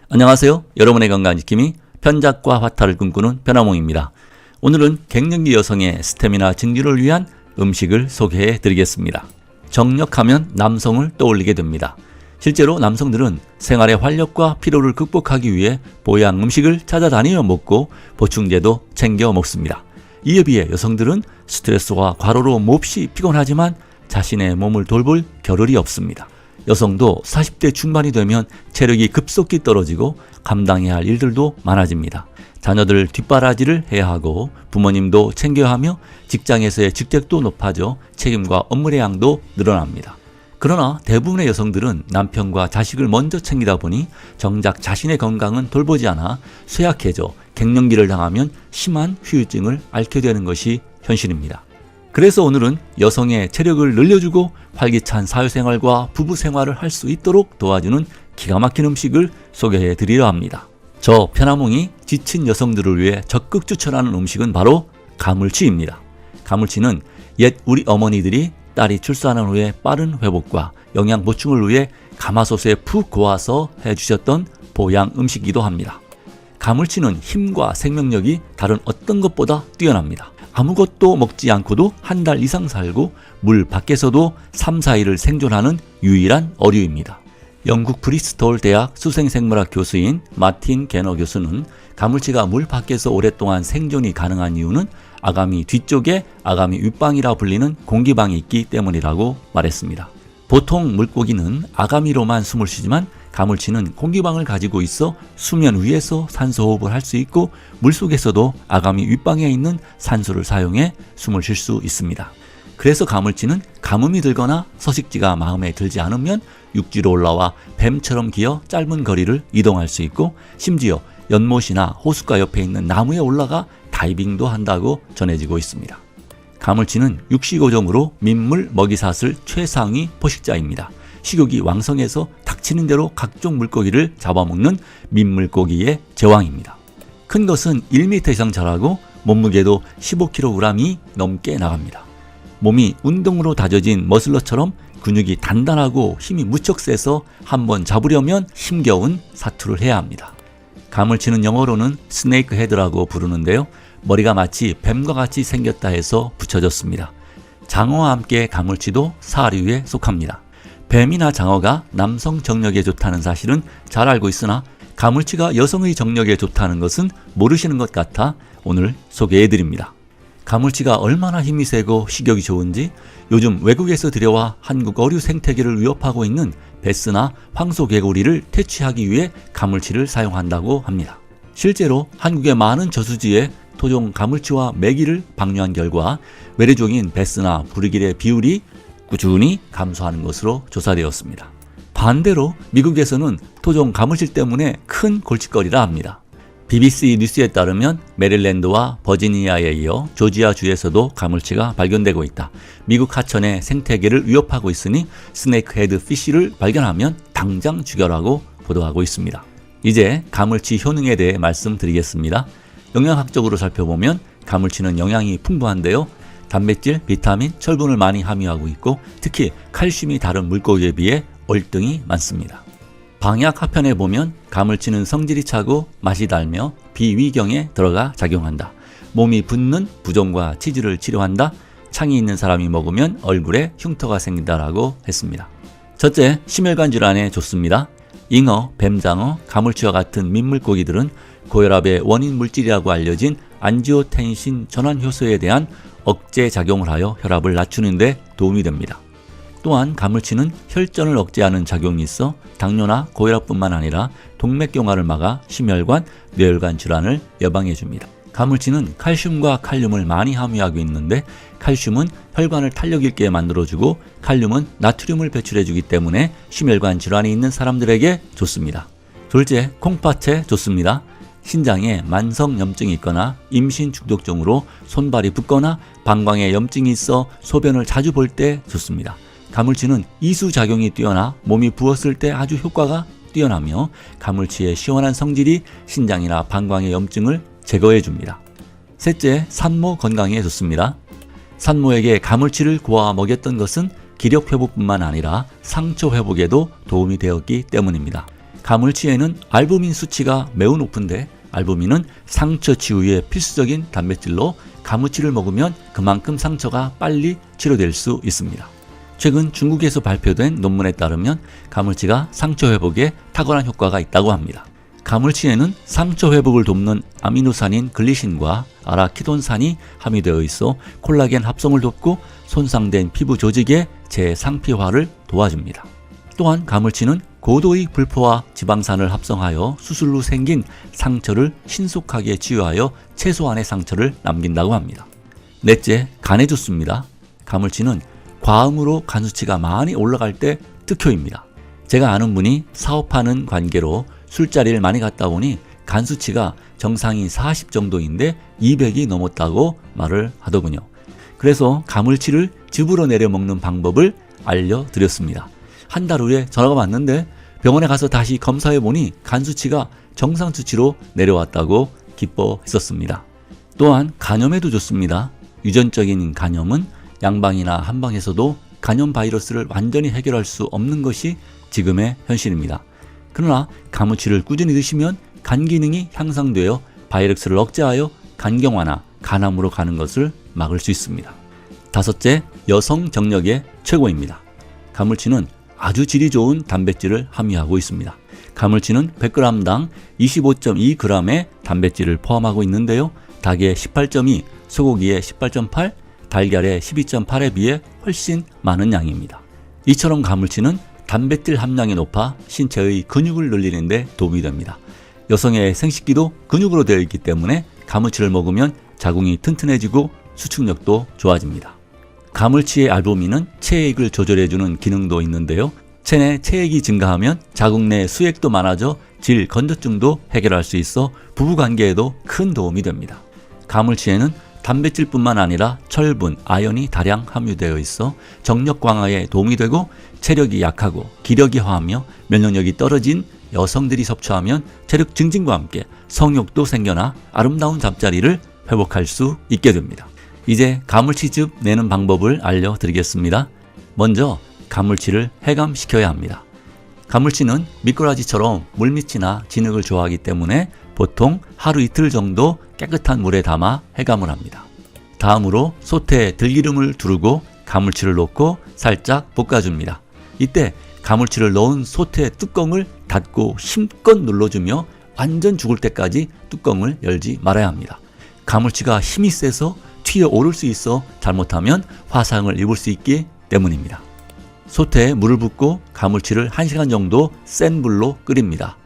안녕하세요. 여러분의 건강지킴이 편작과 화타를 꿈꾸는 변화몽입니다. 오늘은 갱년기 여성의 스태미나 증진을 위한 음식을 소개해 드리겠습니다. 정력하면 남성을 떠올리게 됩니다. 실제로 남성들은 생활의 활력과 피로를 극복하기 위해 보양 음식을 찾아다니며 먹고 보충제도 챙겨 먹습니다. 이에 비해 여성들은 스트레스와 과로로 몹시 피곤하지만 자신의 몸을 돌볼 겨를이 없습니다. 여성도 40대 중반이 되면 체력이 급속히 떨어지고 감당해야 할 일들도 많아집니다. 자녀들 뒷바라지를 해야 하고 부모님도 챙겨야 하며 직장에서의 직책도 높아져 책임과 업무의 양도 늘어납니다. 그러나 대부분의 여성들은 남편과 자식을 먼저 챙기다 보니 정작 자신의 건강은 돌보지 않아 쇠약해져 갱년기를 당하면 심한 후유증을 앓게 되는 것이 현실입니다. 그래서 오늘은 여성의 체력을 늘려주고 활기찬 사회생활과 부부생활을 할 수 있도록 도와주는 기가 막힌 음식을 소개해 드리려 합니다. 저 편화몽이 지친 여성들을 위해 적극 추천하는 음식은 바로 가물치입니다. 가물치는 옛 우리 어머니들이 딸이 출산한 후에 빠른 회복과 영양 보충을 위해 가마솥에 푹 고아서 해주셨던 보양 음식이기도 합니다. 가물치는 힘과 생명력이 다른 어떤 것보다 뛰어납니다. 아무것도 먹지 않고도 한 달 이상 살고 물 밖에서도 3, 4일을 생존하는 유일한 어류입니다. 영국 브리스톨 대학 수생생물학 교수인 마틴 게너 교수는 가물치가 물 밖에서 오랫동안 생존이 가능한 이유는 아가미 뒤쪽에 아가미 윗방이라 불리는 공기방이 있기 때문이라고 말했습니다. 보통 물고기는 아가미로만 숨을 쉬지만 가물치는 공기방을 가지고 있어 수면 위에서 산소호흡을 할 수 있고 물속에서도 아가미 윗방에 있는 산소를 사용해 숨을 쉴 수 있습니다. 그래서 가물치는 가뭄이 들거나 서식지가 마음에 들지 않으면 육지로 올라와 뱀처럼 기어 짧은 거리를 이동할 수 있고 심지어 연못이나 호숫가 옆에 있는 나무에 올라가 다이빙도 한다고 전해지고 있습니다. 가물치는 육식어종으로 민물 먹이사슬 최상위 포식자입니다. 식욕이 왕성해서 닥치는 대로 각종 물고기를 잡아먹는 민물고기의 제왕입니다. 큰 것은 1m 이상 자라고 몸무게도 15kg이 넘게 나갑니다. 몸이 운동으로 다져진 머슬러처럼 근육이 단단하고 힘이 무척 세서 한번 잡으려면 힘겨운 사투를 해야 합니다. 가물치는 영어로는 스네이크 헤드라고 부르는데요. 머리가 마치 뱀과 같이 생겼다 해서 붙여졌습니다. 장어와 함께 가물치도 사류에 속합니다. 뱀이나 장어가 남성 정력에 좋다는 사실은 잘 알고 있으나 가물치가 여성의 정력에 좋다는 것은 모르시는 것 같아 오늘 소개해드립니다. 가물치가 얼마나 힘이 세고 식욕이 좋은지 요즘 외국에서 들여와 한국 어류 생태계를 위협하고 있는 베스나 황소개구리를 퇴치하기 위해 가물치를 사용한다고 합니다. 실제로 한국의 많은 저수지에 토종 가물치와 메기를 방류한 결과 외래종인 베스나 부르길의 비율이 꾸준히 감소하는 것으로 조사되었습니다. 반대로 미국에서는 토종 가물치 때문에 큰 골칫거리라 합니다. BBC 뉴스에 따르면 메릴랜드와 버지니아에 이어 조지아주에서도 가물치가 발견되고 있다. 미국 하천의 생태계를 위협하고 있으니 스네이크 헤드 피쉬를 발견하면 당장 죽여라고 보도하고 있습니다. 이제 가물치 효능에 대해 말씀드리겠습니다. 영양학적으로 살펴보면 가물치는 영양이 풍부한데요. 단백질, 비타민, 철분을 많이 함유하고 있고 특히 칼슘이 다른 물고기에 비해 월등히 많습니다. 방약 하편에 보면 가물치는 성질이 차고 맛이 달며 비위경에 들어가 작용한다. 몸이 붓는 부종과 치질을 치료한다. 창이 있는 사람이 먹으면 얼굴에 흉터가 생긴다라고 했습니다. 첫째, 심혈관 질환에 좋습니다. 잉어, 뱀장어, 가물치와 같은 민물고기들은 고혈압의 원인 물질이라고 알려진 안지오텐신 전환 효소에 대한 억제 작용을 하여 혈압을 낮추는 데 도움이 됩니다. 또한 가물치는 혈전을 억제하는 작용이 있어 당뇨나 고혈압뿐만 아니라 동맥경화를 막아 심혈관, 뇌혈관 질환을 예방해 줍니다. 가물치는 칼슘과 칼륨을 많이 함유하고 있는데 칼슘은 혈관을 탄력 있게 만들어주고 칼륨은 나트륨을 배출해주기 때문에 심혈관 질환이 있는 사람들에게 좋습니다. 둘째, 콩팥에 좋습니다. 신장에 만성 염증이 있거나 임신 중독증으로 손발이 붓거나 방광에 염증이 있어 소변을 자주 볼 때 좋습니다. 가물치는 이수작용이 뛰어나 몸이 부었을 때 아주 효과가 뛰어나며 가물치의 시원한 성질이 신장이나 방광의 염증을 제거해 줍니다. 셋째, 산모 건강에 좋습니다. 산모에게 가물치를 고아 먹였던 것은 기력 회복뿐만 아니라 상처 회복에도 도움이 되었기 때문입니다. 가물치에는 알부민 수치가 매우 높은데 알부민은 상처 치유에 필수적인 단백질로 가물치를 먹으면 그만큼 상처가 빨리 치료될 수 있습니다. 최근 중국에서 발표된 논문에 따르면 가물치가 상처 회복에 탁월한 효과가 있다고 합니다. 가물치에는 상처 회복을 돕는 아미노산인 글리신과 아라키돈산이 함유되어 있어 콜라겐 합성을 돕고 손상된 피부 조직의 재상피화를 도와줍니다. 또한 가물치는 고도의 불포화 지방산을 합성하여 수술 후 생긴 상처를 신속하게 치유하여 최소한의 상처를 남긴다고 합니다. 넷째, 간에 좋습니다. 가물치는 과음으로 간 수치가 많이 올라갈 때 특효입니다. 제가 아는 분이 사업하는 관계로 술자리를 많이 갔다 오니 간 수치가 정상이 40 정도인데 200이 넘었다고 말을 하더군요. 그래서 가물치를 즙으로 내려 먹는 방법을 알려드렸습니다. 한 달 후에 전화가 왔는데 병원에 가서 다시 검사해 보니 간 수치가 정상 수치로 내려왔다고 기뻐했었습니다. 또한 간염에도 좋습니다. 유전적인 간염은 양방이나 한방에서도 간염 바이러스를 완전히 해결할 수 없는 것이 지금의 현실입니다. 그러나 가물치를 꾸준히 드시면 간 기능이 향상되어 바이러스를 억제하여 간경화나 간암으로 가는 것을 막을 수 있습니다. 다섯째, 여성 정력에 최고입니다. 가물치는 아주 질이 좋은 단백질을 함유하고 있습니다. 가물치는 100g당 25.2g의 단백질을 포함하고 있는데요. 닭의 18.2, 소고기의 18.8, 달걀의 12.8에 비해 훨씬 많은 양입니다. 이처럼 가물치는 단백질 함량이 높아 신체의 근육을 늘리는 데 도움이 됩니다. 여성의 생식기도 근육으로 되어 있기 때문에 가물치를 먹으면 자궁이 튼튼해지고 수축력도 좋아집니다. 가물치의 알부민은 체액을 조절해주는 기능도 있는데요. 체내 체액이 증가하면 자궁 내 수액도 많아져 질 건조증도 해결할 수 있어 부부관계에도 큰 도움이 됩니다. 가물치에는 단백질뿐만 아니라 철분, 아연이 다량 함유되어 있어 정력 강화에 도움이 되고 체력이 약하고 기력이 화하며 면역력이 떨어진 여성들이 섭취하면 체력 증진과 함께 성욕도 생겨나 아름다운 잠자리를 회복할 수 있게 됩니다. 이제 가물치즙 내는 방법을 알려드리겠습니다. 먼저 가물치를 해감시켜야 합니다. 가물치는 미꾸라지처럼 물밑이나 진흙을 좋아하기 때문에 보통 하루 이틀 정도 깨끗한 물에 담아 해감을 합니다. 다음으로 솥에 들기름을 두르고 가물치를 넣고 살짝 볶아줍니다. 이때 가물치를 넣은 솥의 뚜껑을 닫고 힘껏 눌러주며 완전 죽을 때까지 뚜껑을 열지 말아야 합니다. 가물치가 힘이 세서 튀어 오를 수 있어 잘못하면 화상을 입을 수 있기 때문입니다. 솥에 물을 붓고 가물치를 1시간 정도 센 불로 끓입니다.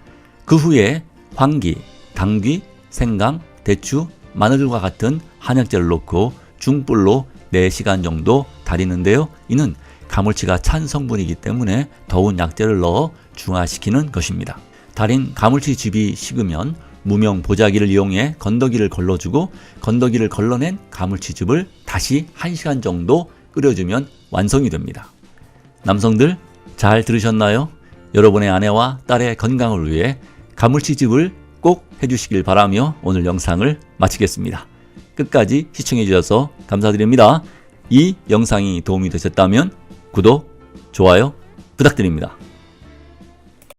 그 후에 황기, 당귀, 생강, 대추, 마늘과 같은 한약재를 넣고 중불로 4시간 정도 달이는데요. 이는 가물치가 찬 성분이기 때문에 더운 약재를 넣어 중화시키는 것입니다. 달인 가물치즙이 식으면 무명 보자기를 이용해 건더기를 걸러주고 건더기를 걸러낸 가물치즙을 다시 1시간 정도 끓여주면 완성이 됩니다. 남성들 잘 들으셨나요? 여러분의 아내와 딸의 건강을 위해 가물치즙을 꼭 해주시길 바라며 오늘 영상을 마치겠습니다. 끝까지 시청해 주셔서 감사드립니다. 이 영상이 도움이 되셨다면 구독, 좋아요 부탁드립니다.